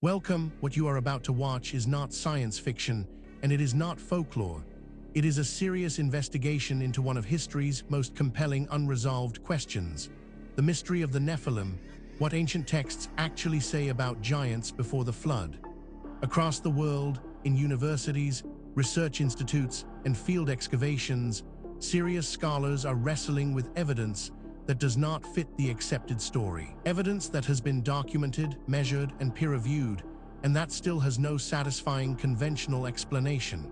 Welcome. What you are about to watch is not science fiction, and it is not folklore. It is a serious investigation into one of history's most compelling unresolved questions: the mystery of the Nephilim, what ancient texts actually say about giants before the flood. Across the world, in universities, research institutes, and field excavations, serious scholars are wrestling with evidence that does not fit the accepted story. Evidence that has been documented, measured, and peer-reviewed, and that still has no satisfying conventional explanation.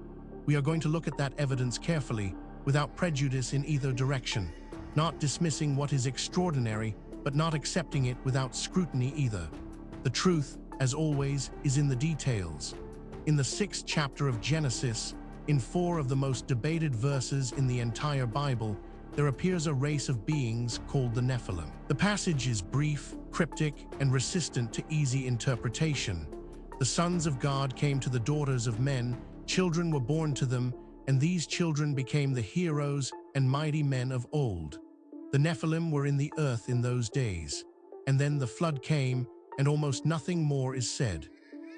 We are going to look at that evidence carefully, without prejudice in either direction, not dismissing what is extraordinary, but not accepting it without scrutiny either. The truth, as always, is in the details. In the 6th chapter of Genesis, in 4 of the most debated verses in the entire Bible, there appears a race of beings called the Nephilim. The passage is brief, cryptic, and resistant to easy interpretation. The sons of God came to the daughters of men, children were born to them, and these children became the heroes and mighty men of old. The Nephilim were in the earth in those days. And then the flood came, and almost nothing more is said.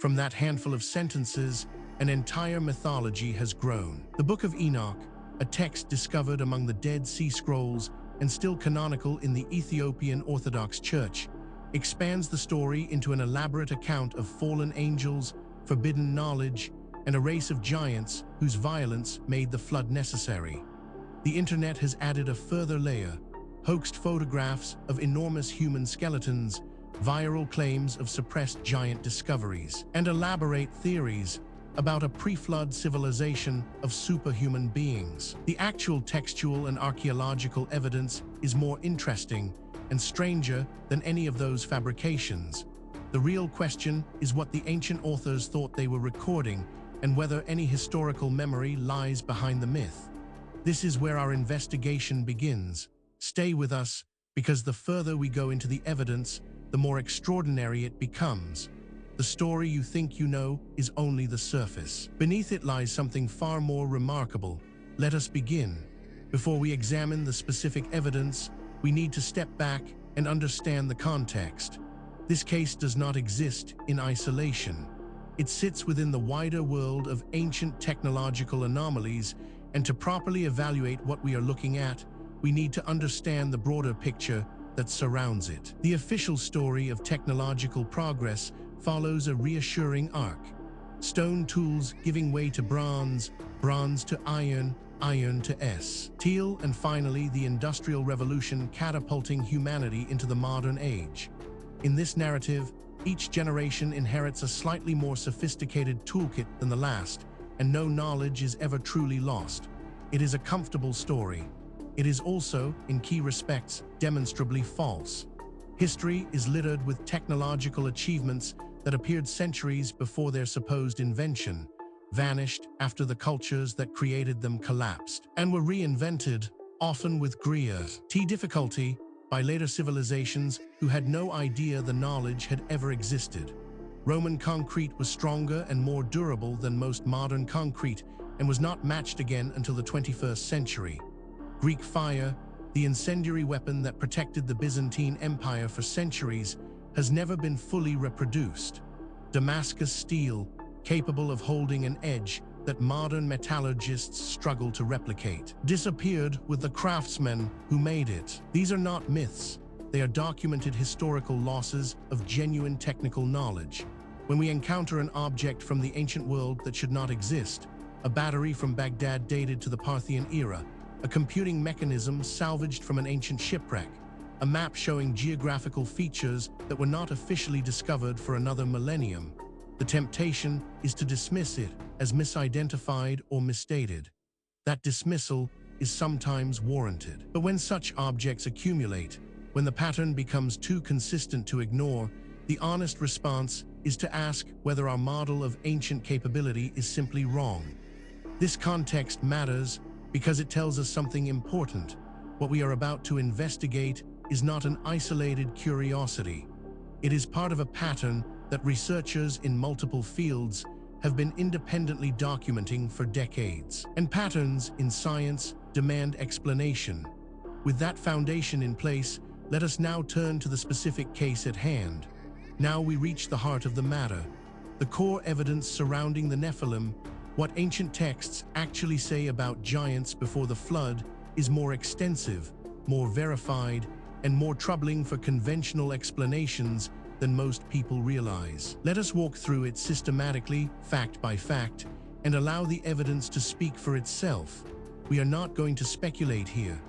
From that handful of sentences, an entire mythology has grown. The Book of Enoch, a text discovered among the Dead Sea Scrolls and still canonical in the Ethiopian Orthodox Church, expands the story into an elaborate account of fallen angels, forbidden knowledge, and a race of giants whose violence made the flood necessary. The internet has added a further layer: hoaxed photographs of enormous human skeletons, viral claims of suppressed giant discoveries, and elaborate theories about a pre-flood civilization of superhuman beings. The actual textual and archaeological evidence is more interesting and stranger than any of those fabrications. The real question is what the ancient authors thought they were recording and whether any historical memory lies behind the myth. This is where our investigation begins. Stay with us, because the further we go into the evidence, the more extraordinary it becomes. The story you think you know is only the surface. Beneath it lies something far more remarkable. Let us begin. Before we examine the specific evidence, we need to step back and understand the context. This case does not exist in isolation. It sits within the wider world of ancient technological anomalies, and to properly evaluate what we are looking at, we need to understand the broader picture that surrounds it. The official story of technological progress follows a reassuring arc: stone tools giving way to bronze, bronze to iron, iron to steel, and finally the Industrial Revolution catapulting humanity into the modern age. In this narrative, each generation inherits a slightly more sophisticated toolkit than the last, and no knowledge is ever truly lost. It is a comfortable story. It is also, in key respects, demonstrably false. History is littered with technological achievements that appeared centuries before their supposed invention, vanished after the cultures that created them collapsed, and were reinvented, often with great difficulty, by later civilizations who had no idea the knowledge had ever existed. Roman concrete was stronger and more durable than most modern concrete and was not matched again until the 21st century. Greek fire, the incendiary weapon that protected the Byzantine Empire for centuries, has never been fully reproduced. Damascus steel, capable of holding an edge that modern metallurgists struggle to replicate, disappeared with the craftsmen who made it. These are not myths. They are documented historical losses of genuine technical knowledge. When we encounter an object from the ancient world that should not exist, a battery from Baghdad dated to the Parthian era, a computing mechanism salvaged from an ancient shipwreck, a map showing geographical features that were not officially discovered for another millennium, the temptation is to dismiss it as misidentified or misstated. That dismissal is sometimes warranted. But when such objects accumulate, when the pattern becomes too consistent to ignore, the honest response is to ask whether our model of ancient capability is simply wrong. This context matters because it tells us something important. What we are about to investigate is not an isolated curiosity. It is part of a pattern that researchers in multiple fields have been independently documenting for decades. And patterns in science demand explanation. With that foundation in place, let us now turn to the specific case at hand. Now we reach the heart of the matter, The core evidence surrounding the Nephilim, what ancient texts actually say about giants before the flood, is more extensive, more verified, and more troubling for conventional explanations than most people realize. Let us walk through it systematically, fact by fact, and allow the evidence to speak for itself. We are not going to speculate here.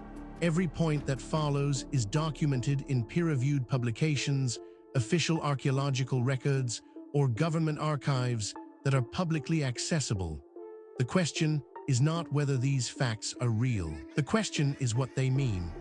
Every point that follows is documented in peer-reviewed publications, official archaeological records, or government archives that are publicly accessible. The question is not whether these facts are real. The question is what they mean.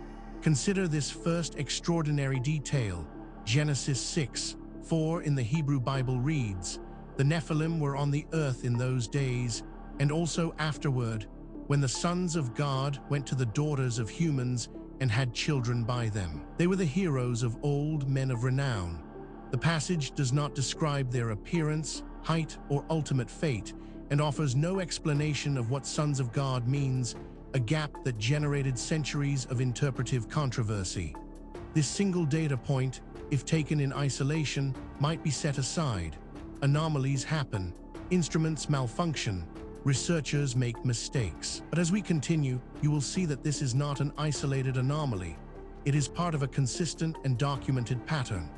Consider this first extraordinary detail. Genesis 6:4 in the Hebrew Bible reads, "The Nephilim were on the earth in those days, and also afterward, when the sons of God went to the daughters of humans and had children by them. They were the heroes of old, men of renown." The passage does not describe their appearance, height, or ultimate fate, and offers no explanation of what sons of God means, a gap that generated centuries of interpretive controversy. This single data point, if taken in isolation, might be set aside. Anomalies happen, instruments malfunction, researchers make mistakes. But as we continue, you will see that this is not an isolated anomaly. It is part of a consistent and documented pattern.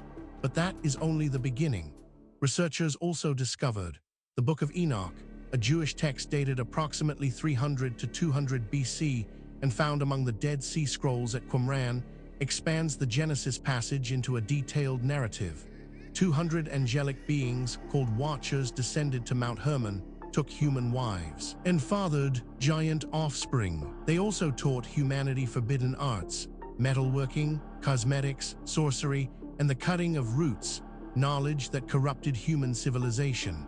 But that is only the beginning. Researchers also discovered the Book of Enoch, a Jewish text dated approximately 300 to 200 BC and found among the Dead Sea Scrolls at Qumran, expands the Genesis passage into a detailed narrative. 200 angelic beings, called Watchers, descended to Mount Hermon, took human wives, and fathered giant offspring. They also taught humanity forbidden arts, metalworking, cosmetics, sorcery, and the cutting of roots, knowledge that corrupted human civilization.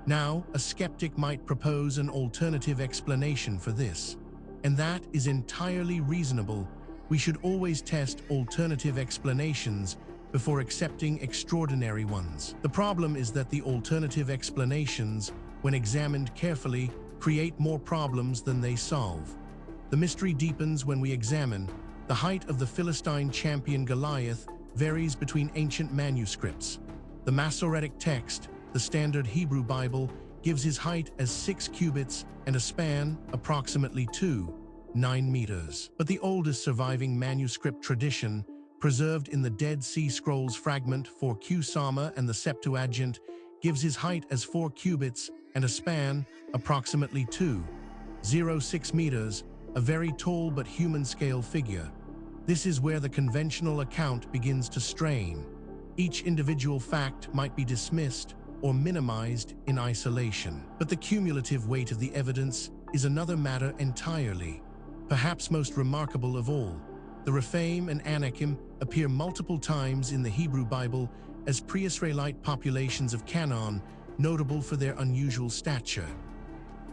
Now, a skeptic might propose an alternative explanation for this, and that is entirely reasonable. We should always test alternative explanations before accepting extraordinary ones. The problem is that the alternative explanations, when examined carefully, create more problems than they solve. The mystery deepens when we examine. The height of the Philistine champion Goliath varies between ancient manuscripts. The Masoretic text, the standard Hebrew Bible, gives his height as 6 cubits and a span approximately 9 meters. But the oldest surviving manuscript tradition, preserved in the Dead Sea Scrolls fragment for Q-Sama and the Septuagint, gives his height as 4 cubits and a span approximately 2.06 meters, a very tall but human-scale figure. This is where the conventional account begins to strain. Each individual fact might be dismissed or minimized in isolation. But the cumulative weight of the evidence is another matter entirely. Perhaps most remarkable of all, the Rephaim and Anakim appear multiple times in the Hebrew Bible as pre-Israelite populations of Canaan, notable for their unusual stature.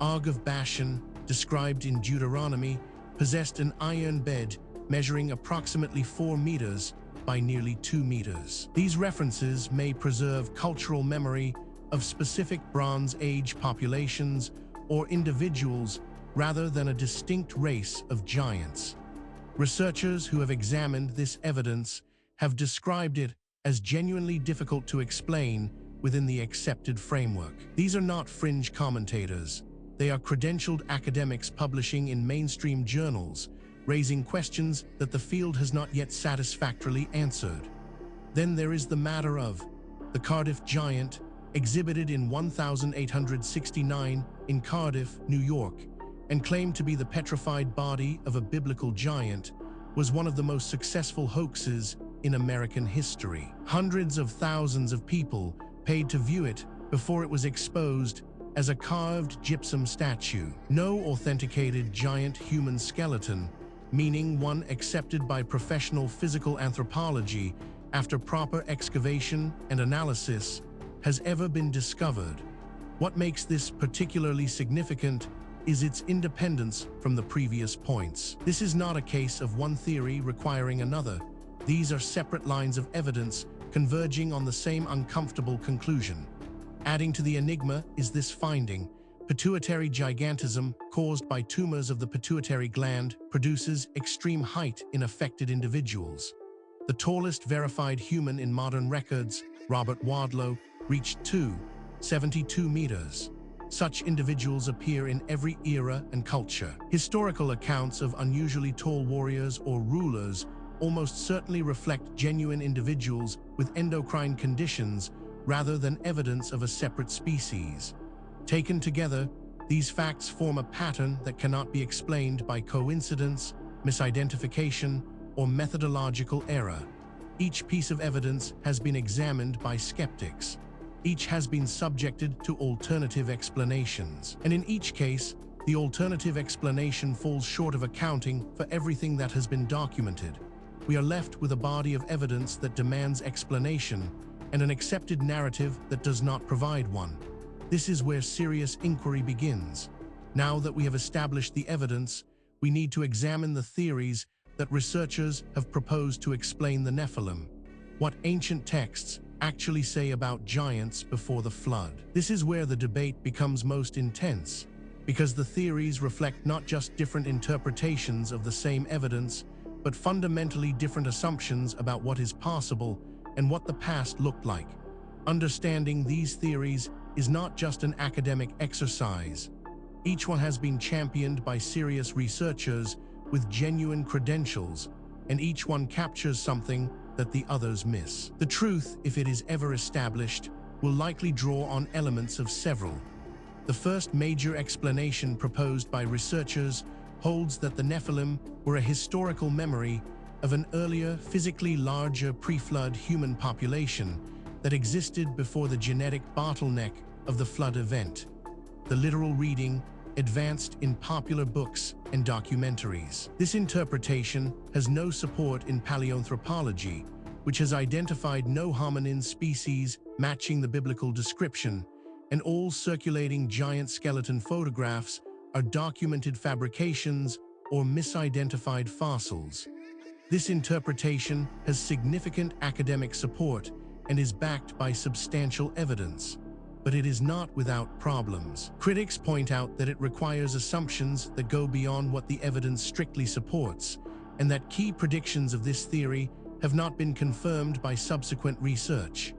Og of Bashan, described in Deuteronomy, possessed an iron bed measuring approximately 4 meters by nearly 2 meters. These references may preserve cultural memory of specific Bronze Age populations or individuals rather than a distinct race of giants. Researchers who have examined this evidence have described it as genuinely difficult to explain within the accepted framework. These are not fringe commentators. They are credentialed academics publishing in mainstream journals, raising questions that the field has not yet satisfactorily answered. Then there is the matter of the Cardiff giant, exhibited in 1869 in Cardiff, New York, and claimed to be the petrified body of a biblical giant, was one of the most successful hoaxes in American history. Hundreds of thousands of people paid to view it before it was exposed as a carved gypsum statue. No authenticated giant human skeleton, meaning one accepted by professional physical anthropology after proper excavation and analysis, has ever been discovered. What makes this particularly significant is its independence from the previous points. This is not a case of one theory requiring another. These are separate lines of evidence converging on the same uncomfortable conclusion. Adding to the enigma is this finding: pituitary gigantism, caused by tumors of the pituitary gland, produces extreme height in affected individuals. The tallest verified human in modern records, Robert Wadlow, reached 72 meters. Such individuals appear in every era and culture. Historical accounts of unusually tall warriors or rulers almost certainly reflect genuine individuals with endocrine conditions rather than evidence of a separate species. Taken together, these facts form a pattern that cannot be explained by coincidence, misidentification, or methodological error. Each piece of evidence has been examined by skeptics. Each has been subjected to alternative explanations. And in each case, the alternative explanation falls short of accounting for everything that has been documented. We are left with a body of evidence that demands explanation and an accepted narrative that does not provide one. This is where serious inquiry begins. Now that we have established the evidence, we need to examine the theories that researchers have proposed to explain the Nephilim. What ancient texts actually say about giants before the flood. This is where the debate becomes most intense, because the theories reflect not just different interpretations of the same evidence, but fundamentally different assumptions about what is possible and what the past looked like. Understanding these theories is not just an academic exercise. Each one has been championed by serious researchers with genuine credentials, and each one captures something that the others miss. The truth, if it is ever established, will likely draw on elements of several. The first major explanation proposed by researchers holds that the Nephilim were a historical memory of an earlier, physically larger pre-flood human population that existed before the genetic bottleneck of the flood event. The literal reading advanced in popular books and documentaries. This interpretation has no support in paleoanthropology, which has identified no hominin species matching the biblical description, and all circulating giant skeleton photographs are documented fabrications or misidentified fossils. This interpretation has significant academic support and is backed by substantial evidence. But it is not without problems. Critics point out that it requires assumptions that go beyond what the evidence strictly supports, and that key predictions of this theory have not been confirmed by subsequent research.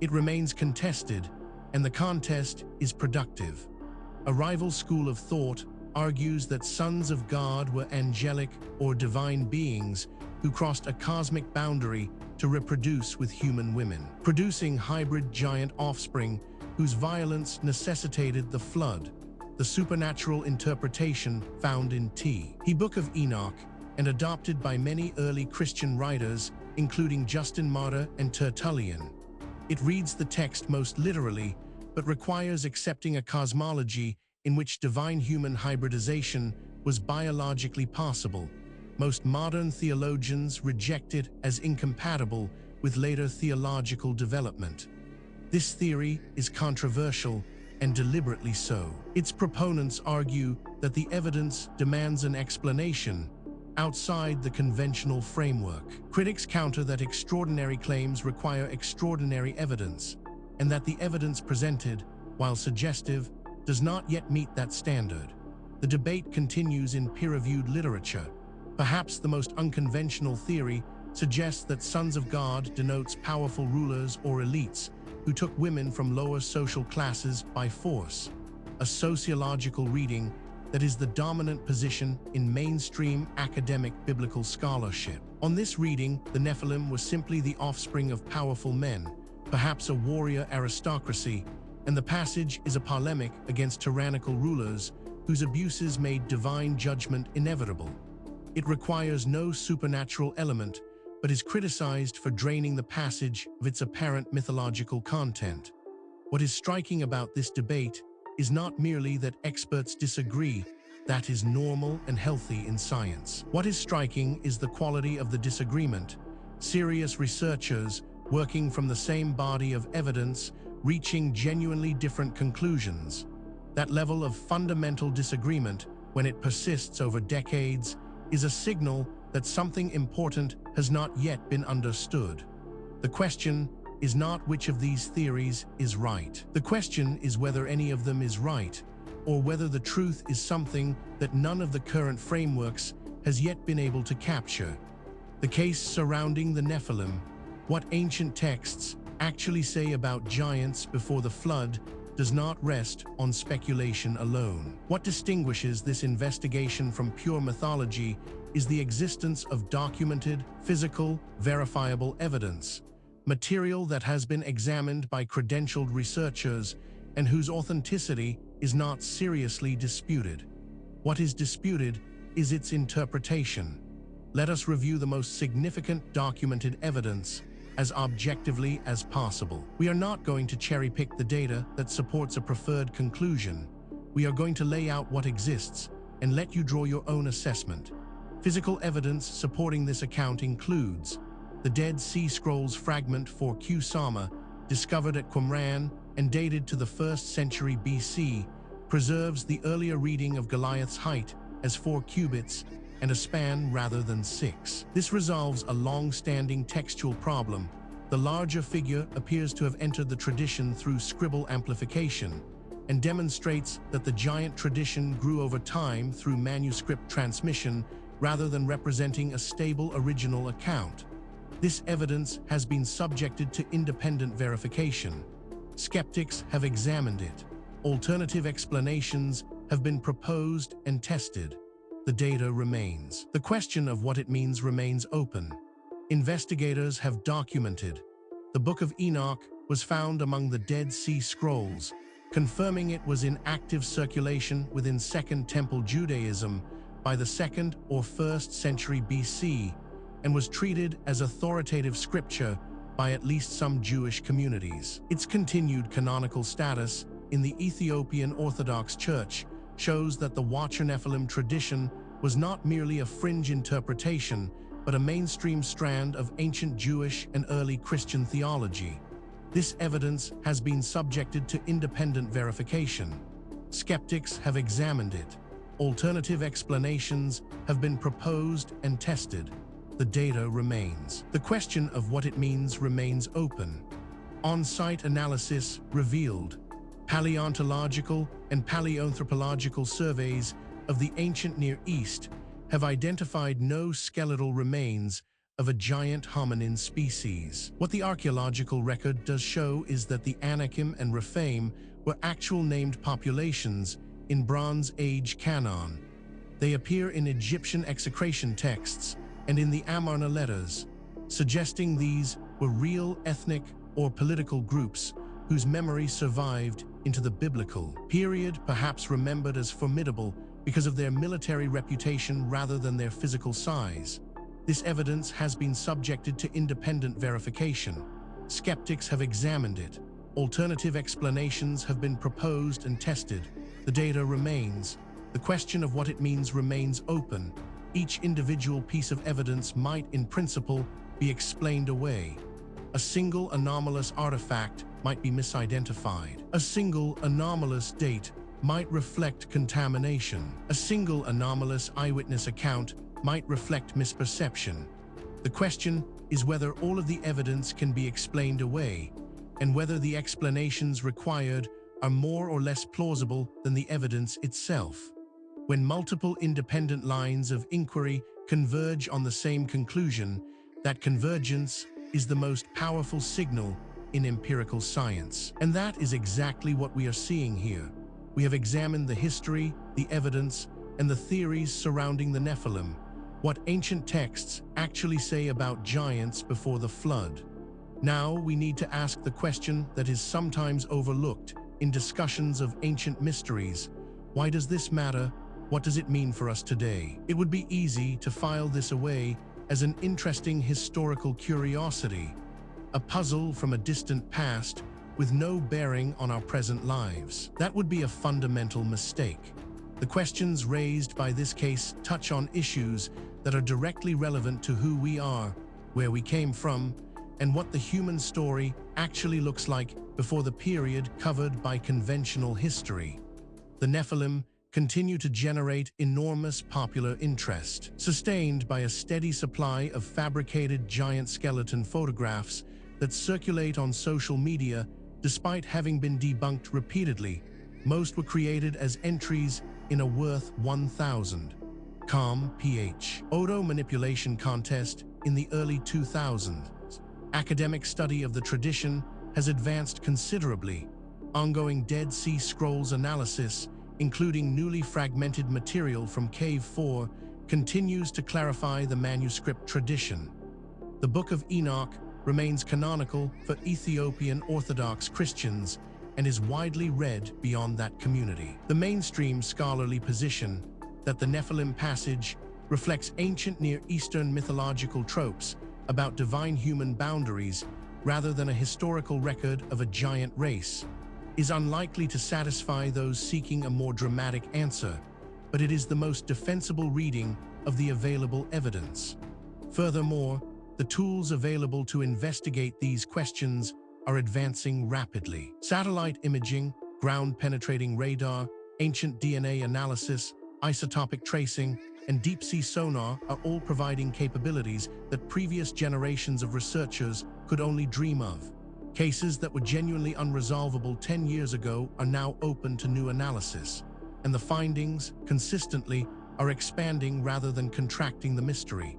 It remains contested, and the contest is productive. A rival school of thought argues that sons of God were angelic or divine beings who crossed a cosmic boundary to reproduce with human women, producing hybrid giant offspring whose violence necessitated the flood, the supernatural interpretation found in the Book of Enoch and adopted by many early Christian writers, including Justin Martyr and Tertullian. It reads the text most literally, but requires accepting a cosmology in which divine-human hybridization was biologically possible. Most modern theologians reject it as incompatible with later theological development. This theory is controversial, and deliberately so. Its proponents argue that the evidence demands an explanation outside the conventional framework. Critics counter that extraordinary claims require extraordinary evidence, and that the evidence presented, while suggestive, does not yet meet that standard. The debate continues in peer-reviewed literature. Perhaps the most unconventional theory suggests that sons of God denotes powerful rulers or elites who took women from lower social classes by force, a sociological reading that is the dominant position in mainstream academic biblical scholarship. On this reading, the Nephilim were simply the offspring of powerful men, perhaps a warrior aristocracy, and the passage is a polemic against tyrannical rulers whose abuses made divine judgment inevitable. It requires no supernatural element, but is criticized for draining the passage of its apparent mythological content. What is striking about this debate is not merely that experts disagree. That is normal and healthy in science. What is striking is the quality of the disagreement. Serious researchers, working from the same body of evidence, reaching genuinely different conclusions. That level of fundamental disagreement, when it persists over decades, is a signal that something important has not yet been understood. The question is not which of these theories is right. The question is whether any of them is right, or whether the truth is something that none of the current frameworks has yet been able to capture. The case surrounding the Nephilim, what ancient texts actually say about giants before the flood, does not rest on speculation alone. What distinguishes this investigation from pure mythology is the existence of documented, physical, verifiable evidence, material that has been examined by credentialed researchers and whose authenticity is not seriously disputed. What is disputed is its interpretation. Let us review the most significant documented evidence as objectively as possible. We are not going to cherry-pick the data that supports a preferred conclusion. We are going to lay out what exists and let you draw your own assessment. Physical evidence supporting this account includes the Dead Sea Scrolls fragment for Q-Sama, discovered at Qumran and dated to the 1st century BC, preserves the earlier reading of Goliath's height as 4 cubits and a span rather than 6. This resolves a long-standing textual problem. The larger figure appears to have entered the tradition through scribal amplification and demonstrates that the giant tradition grew over time through manuscript transmission rather than representing a stable original account. This evidence has been subjected to independent verification. Skeptics have examined it. Alternative explanations have been proposed and tested. The data remains. The question of what it means remains open. Investigators have documented. The Book of Enoch was found among the Dead Sea Scrolls, confirming it was in active circulation within Second Temple Judaism by the 2nd or 1st century BC and was treated as authoritative scripture by at least some Jewish communities. Its continued canonical status in the Ethiopian Orthodox Church shows that the Watcher Nephilim tradition was not merely a fringe interpretation, but a mainstream strand of ancient Jewish and early Christian theology. This evidence has been subjected to independent verification. Skeptics have examined it. Alternative explanations have been proposed and tested. The data remains. The question of what it means remains open. On-site analysis revealed paleontological and paleoanthropological surveys of the ancient Near East have identified no skeletal remains of a giant hominin species. What the archaeological record does show is that the Anakim and Rephaim were actual named populations in Bronze Age canon. They appear in Egyptian execration texts and in the Amarna letters, suggesting these were real ethnic or political groups whose memory survived into the biblical period, perhaps remembered as formidable because of their military reputation rather than their physical size. This evidence has been subjected to independent verification. Skeptics have examined it. Alternative explanations have been proposed and tested. The data remains. The question of what it means remains open. Each individual piece of evidence might, in principle, be explained away. A single anomalous artifact might be misidentified. A single anomalous date might reflect contamination. A single anomalous eyewitness account might reflect misperception. The question is whether all of the evidence can be explained away, and whether the explanations required are more or less plausible than the evidence itself. When multiple independent lines of inquiry converge on the same conclusion, that convergence is the most powerful signal in empirical science. And that is exactly what we are seeing here. We have examined the history, the evidence, and the theories surrounding the Nephilim, what ancient texts actually say about giants before the flood. Now we need to ask the question that is sometimes overlooked in discussions of ancient mysteries. Why does this matter? What does it mean for us today? It would be easy to file this away as an interesting historical curiosity, a puzzle from a distant past with no bearing on our present lives. That would be a fundamental mistake. The questions raised by this case touch on issues that are directly relevant to who we are, where we came from, and what the human story actually looks like before the period covered by conventional history. The Nephilim continue to generate enormous popular interest, sustained by a steady supply of fabricated giant skeleton photographs that circulate on social media despite having been debunked repeatedly. Most were created as entries in a worth 1,000 ph Odo manipulation contest in the early 2000s. Academic study of the tradition has advanced considerably. Ongoing Dead Sea Scrolls analysis, including newly fragmented material from Cave 4, continues to clarify the manuscript tradition. The Book of Enoch remains canonical for Ethiopian Orthodox Christians and is widely read beyond that community. The mainstream scholarly position that the Nephilim passage reflects ancient Near Eastern mythological tropes about divine human boundaries rather than a historical record of a giant race is unlikely to satisfy those seeking a more dramatic answer, but it is the most defensible reading of the available evidence. Furthermore, the tools available to investigate these questions are advancing rapidly. Satellite imaging, ground-penetrating radar, ancient DNA analysis, isotopic tracing, and deep-sea sonar are all providing capabilities that previous generations of researchers could only dream of. Cases that were genuinely unresolvable 10 years ago are now open to new analysis, and the findings, consistently, are expanding rather than contracting the mystery.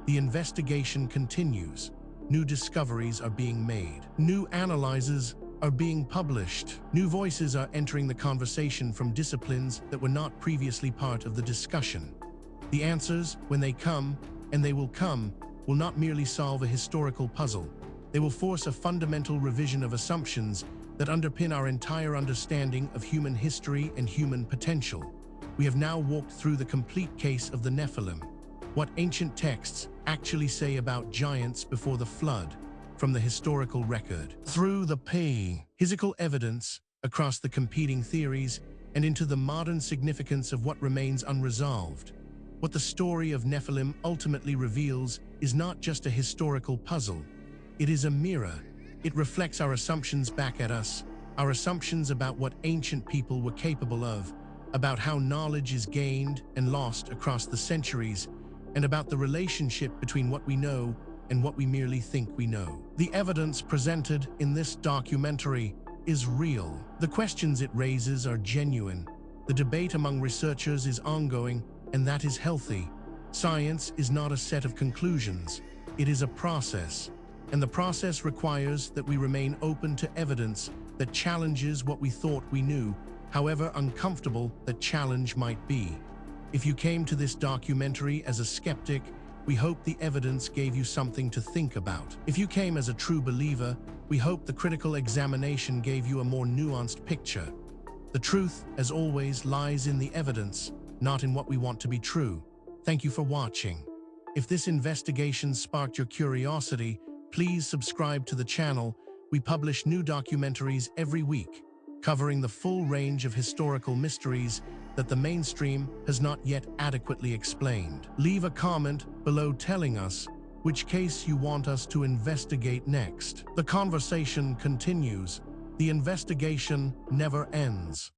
The investigation continues. New discoveries are being made. New analyses are being published. New voices are entering the conversation from disciplines that were not previously part of the discussion. The answers, when they come, and they will come, will not merely solve a historical puzzle. They will force a fundamental revision of assumptions that underpin our entire understanding of human history and human potential. We have now walked through the complete case of the Nephilim, what ancient texts actually say about giants before the flood, from the historical record, through the physical evidence, across the competing theories, and into the modern significance of what remains unresolved. What the story of Nephilim ultimately reveals is not just a historical puzzle. It is a mirror. It reflects our assumptions back at us, our assumptions about what ancient people were capable of, about how knowledge is gained and lost across the centuries, and about the relationship between what we know and what we merely think we know. The evidence presented in this documentary is real. The questions it raises are genuine. The debate among researchers is ongoing, and that is healthy. Science is not a set of conclusions. It is a process. And the process requires that we remain open to evidence that challenges what we thought we knew, however uncomfortable that challenge might be. If you came to this documentary as a skeptic, we hope the evidence gave you something to think about. If you came as a true believer, we hope the critical examination gave you a more nuanced picture. The truth, as always, lies in the evidence, not in what we want to be true. Thank you for watching. If this investigation sparked your curiosity, please subscribe to the channel. We publish new documentaries every week, covering the full range of historical mysteries that the mainstream has not yet adequately explained. Leave a comment below telling us which case you want us to investigate next. The conversation continues. The investigation never ends.